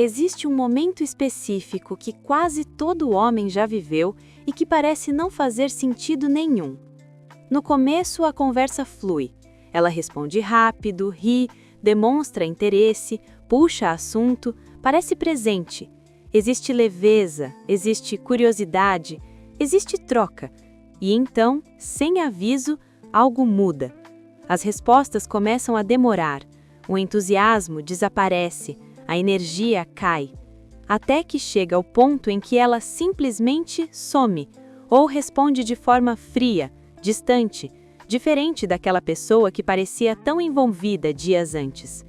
Existe um momento específico que quase todo homem já viveu e que parece não fazer sentido nenhum. No começo, a conversa flui. Ela responde rápido, ri, demonstra interesse, puxa assunto, parece presente. Existe leveza, existe curiosidade, existe troca. E então, sem aviso, algo muda. As respostas começam a demorar, o entusiasmo desaparece, a energia cai, até que chega ao ponto em que ela simplesmente some, ou responde de forma fria, distante, diferente daquela pessoa que parecia tão envolvida dias antes.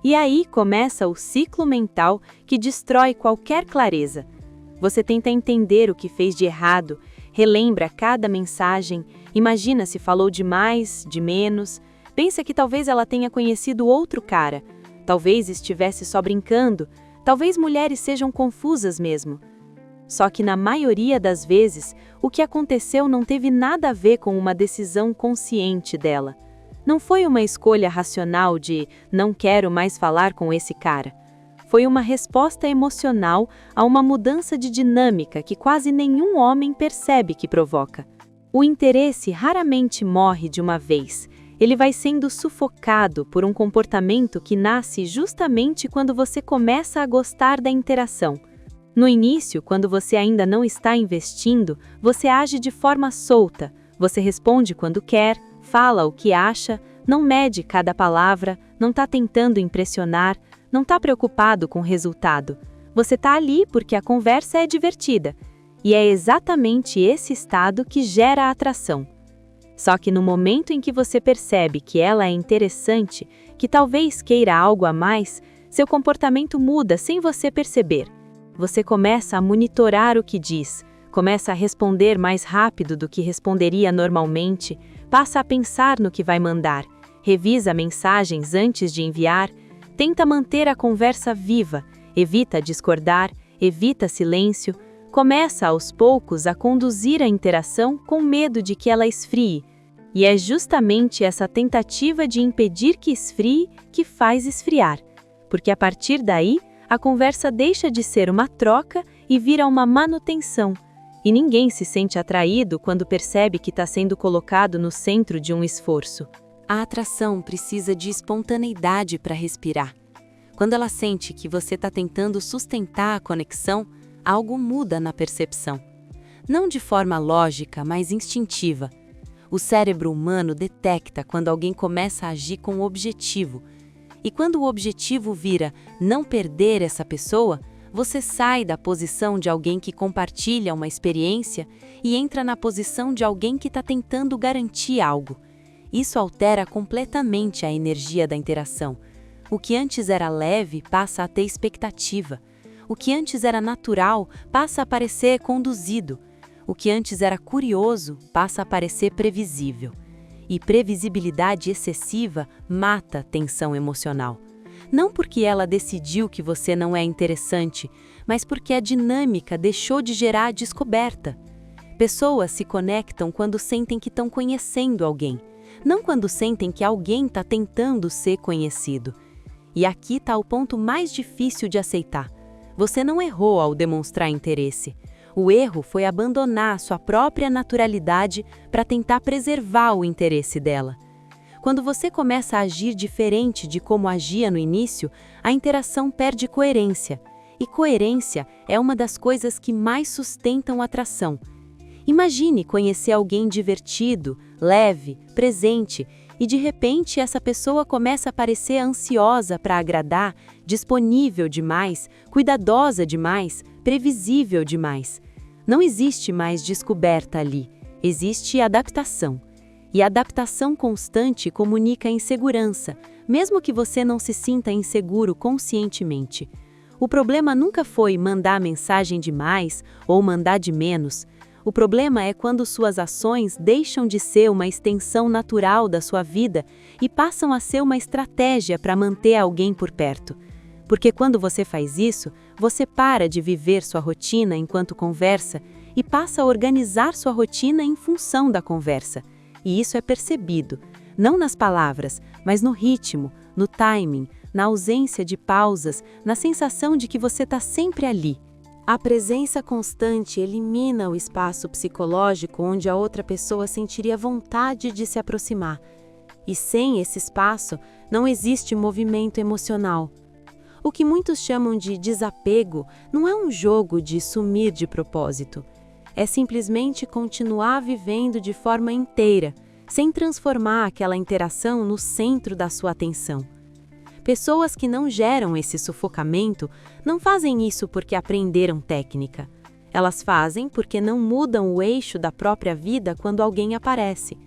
E aí começa o ciclo mental que destrói qualquer clareza. Você tenta entender o que fez de errado, relembra cada mensagem, imagina se falou de mais, de menos, pensa que talvez ela tenha conhecido outro cara, talvez estivesse só brincando, talvez mulheres sejam confusas mesmo. Só que na maioria das vezes, o que aconteceu não teve nada a ver com uma decisão consciente dela. Não foi uma escolha racional de não quero mais falar com esse cara. Foi uma resposta emocional a uma mudança de dinâmica que quase nenhum homem percebe que provoca. O interesse raramente morre de uma vez. Ele vai sendo sufocado por um comportamento que nasce justamente quando você começa a gostar da interação. No início, quando você ainda não está investindo, você age de forma solta. Você responde quando quer, fala o que acha, não mede cada palavra, não está tentando impressionar, não está preocupado com o resultado. Você está ali porque a conversa é divertida. E é exatamente esse estado que gera a atração. Só que no momento em que você percebe que ela é interessante, que talvez queira algo a mais, seu comportamento muda sem você perceber. Você começa a monitorar o que diz, começa a responder mais rápido do que responderia normalmente, passa a pensar no que vai mandar, revisa mensagens antes de enviar, tenta manter a conversa viva, evita discordar, evita silêncio, começa aos poucos a conduzir a interação com medo de que ela esfrie. E é justamente essa tentativa de impedir que esfrie que faz esfriar. Porque a partir daí, a conversa deixa de ser uma troca e vira uma manutenção. E ninguém se sente atraído quando percebe que está sendo colocado no centro de um esforço. A atração precisa de espontaneidade para respirar. Quando ela sente que você está tentando sustentar a conexão, algo muda na percepção. Não de forma lógica, mas instintiva. O cérebro humano detecta quando alguém começa a agir com objetivo. E quando o objetivo vira não perder essa pessoa, você sai da posição de alguém que compartilha uma experiência e entra na posição de alguém que está tentando garantir algo. Isso altera completamente a energia da interação. O que antes era leve passa a ter expectativa. O que antes era natural passa a parecer conduzido. O que antes era curioso passa a parecer previsível. E previsibilidade excessiva mata a tensão emocional. Não porque ela decidiu que você não é interessante, mas porque a dinâmica deixou de gerar descoberta. Pessoas se conectam quando sentem que estão conhecendo alguém, não quando sentem que alguém está tentando ser conhecido. E aqui está o ponto mais difícil de aceitar. Você não errou ao demonstrar interesse. O erro foi abandonar sua própria naturalidade para tentar preservar o interesse dela. Quando você começa a agir diferente de como agia no início, a interação perde coerência. E coerência é uma das coisas que mais sustentam a atração. Imagine conhecer alguém divertido, leve, presente, e de repente essa pessoa começa a parecer ansiosa para agradar, disponível demais, cuidadosa demais, previsível demais. Não existe mais descoberta ali, existe adaptação. E a adaptação constante comunica insegurança, mesmo que você não se sinta inseguro conscientemente. O problema nunca foi mandar mensagem demais ou mandar de menos. O problema é quando suas ações deixam de ser uma extensão natural da sua vida e passam a ser uma estratégia para manter alguém por perto. Porque quando você faz isso, você para de viver sua rotina enquanto conversa e passa a organizar sua rotina em função da conversa. E isso é percebido, não nas palavras, mas no ritmo, no timing, na ausência de pausas, na sensação de que você está sempre ali. A presença constante elimina o espaço psicológico onde a outra pessoa sentiria vontade de se aproximar. E sem esse espaço, não existe movimento emocional. O que muitos chamam de desapego não é um jogo de sumir de propósito. É simplesmente continuar vivendo de forma inteira, sem transformar aquela interação no centro da sua atenção. Pessoas que não geram esse sufocamento não fazem isso porque aprenderam técnica. Elas fazem porque não mudam o eixo da própria vida quando alguém aparece.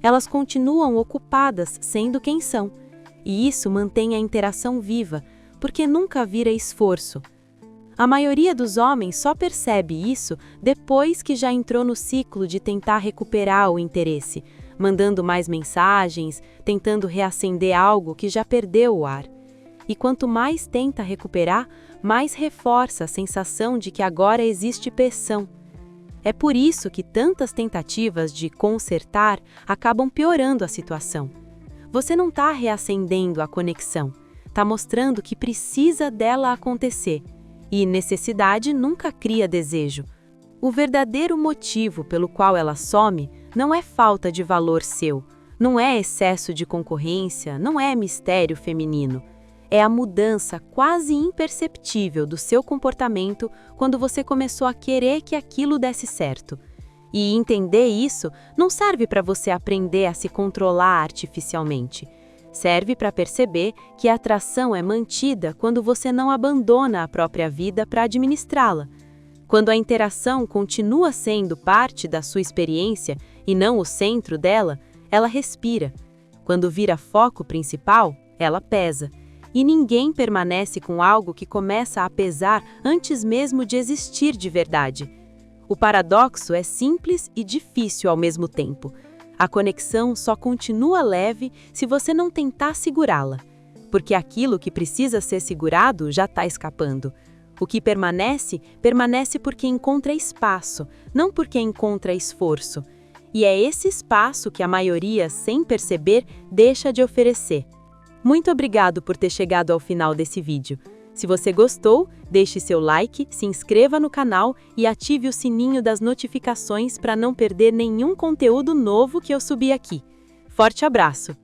Elas continuam ocupadas sendo quem são, e isso mantém a interação viva, porque nunca vira esforço. A maioria dos homens só percebe isso depois que já entrou no ciclo de tentar recuperar o interesse, mandando mais mensagens, tentando reacender algo que já perdeu o ar. E quanto mais tenta recuperar, mais reforça a sensação de que agora existe pressão. É por isso que tantas tentativas de consertar acabam piorando a situação. Você não está reacendendo a conexão, está mostrando que precisa dela acontecer. E necessidade nunca cria desejo. O verdadeiro motivo pelo qual ela some não é falta de valor seu, não é excesso de concorrência, não é mistério feminino. É a mudança quase imperceptível do seu comportamento quando você começou a querer que aquilo desse certo. E entender isso não serve para você aprender a se controlar artificialmente. Serve para perceber que a atração é mantida quando você não abandona a própria vida para administrá-la. Quando a interação continua sendo parte da sua experiência e não o centro dela, ela respira. Quando vira foco principal, ela pesa. E ninguém permanece com algo que começa a pesar antes mesmo de existir de verdade. O paradoxo é simples e difícil ao mesmo tempo. A conexão só continua leve se você não tentar segurá-la, porque aquilo que precisa ser segurado já está escapando. O que permanece, permanece porque encontra espaço, não porque encontra esforço. E é esse espaço que a maioria, sem perceber, deixa de oferecer. Muito obrigado por ter chegado ao final desse vídeo. Se você gostou, deixe seu like, se inscreva no canal e ative o sininho das notificações para não perder nenhum conteúdo novo que eu subir aqui. Forte abraço!